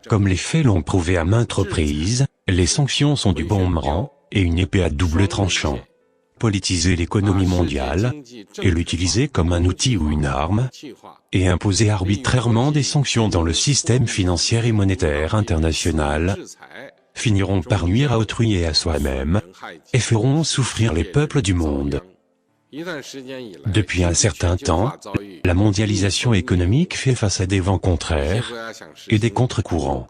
Comme les faits l'ont prouvé à maintes reprises, les sanctions sont du boomerang, et une épée à double tranchant. Politiser l'économie mondiale, et l'utiliser comme un outil ou une arme, et imposer arbitrairement des sanctions dans le système financier et monétaire international, finiront par nuire à autrui et à soi-même, et feront souffrir les peuples du monde. Depuis un certain temps, la mondialisation économique fait face à des vents contraires et des contre-courants.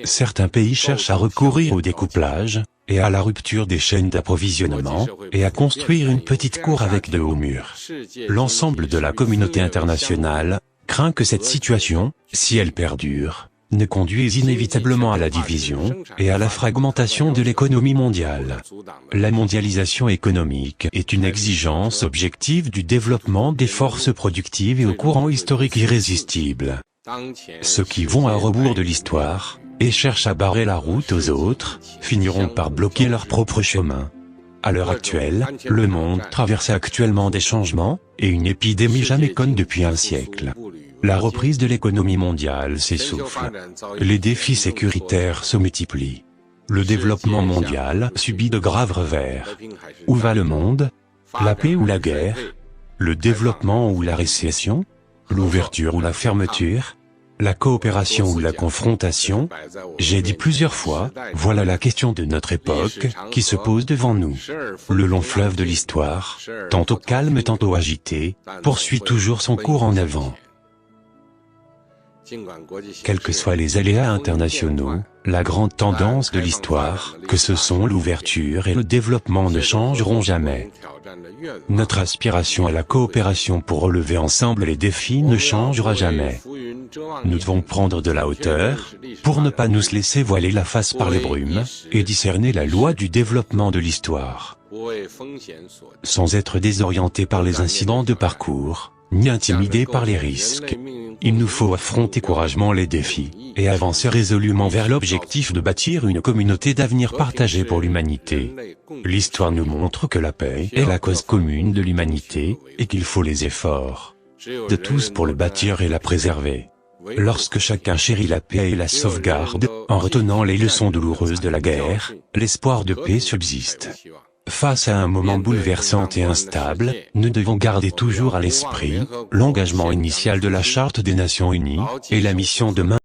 Certains pays cherchent à recourir au découplage et à la rupture des chaînes d'approvisionnement et à construire une petite cour avec de hauts murs. L'ensemble de la communauté internationale craint que cette situation, si elle perdure, ne conduise inévitablement à la division et à la fragmentation de l'économie mondiale. La mondialisation économique est une exigence objective du développement des forces productives et aux courants historiques irrésistibles. Ceux qui vont à rebours de l'histoire, et cherchent à barrer la route aux autres, finiront par bloquer leur propre chemin. À l'heure actuelle, le monde traverse actuellement des changements, et une épidémie jamais connue depuis un siècle. La reprise de l'économie mondiale s'essouffle. Les défis sécuritaires se multiplient. Le développement mondial subit de graves revers. Où va le monde? La paix ou la guerre? Le développement ou la récession? L'ouverture ou la fermeture? La coopération ou la confrontation? J'ai dit plusieurs fois, voilà la question de notre époque, qui se pose devant nous. Le long fleuve de l'histoire, tantôt calme tantôt agité, poursuit toujours son cours en avant. Quels que soient les aléas internationaux, la grande tendance de l'histoire, que ce sont l'ouverture et le développement ne changeront jamais. Notre aspiration à la coopération pour relever ensemble les défis ne changera jamais. Nous devons prendre de la hauteur, pour ne pas nous laisser voiler la face par les brumes, et discerner la loi du développement de l'histoire. Sans être désorientés par les incidents de parcours, ni intimidés par les risques. Il nous faut affronter courageusement les défis, et avancer résolument vers l'objectif de bâtir une communauté d'avenir partagée pour l'humanité. L'histoire nous montre que la paix est la cause commune de l'humanité, et qu'il faut les efforts de tous pour le bâtir et la préserver. Lorsque chacun chérit la paix et la sauvegarde, en retenant les leçons douloureuses de la guerre, l'espoir de paix subsiste. Face à un moment bouleversant et instable, nous devons garder toujours à l'esprit l'engagement initial de la Charte des Nations Unies, et la mission de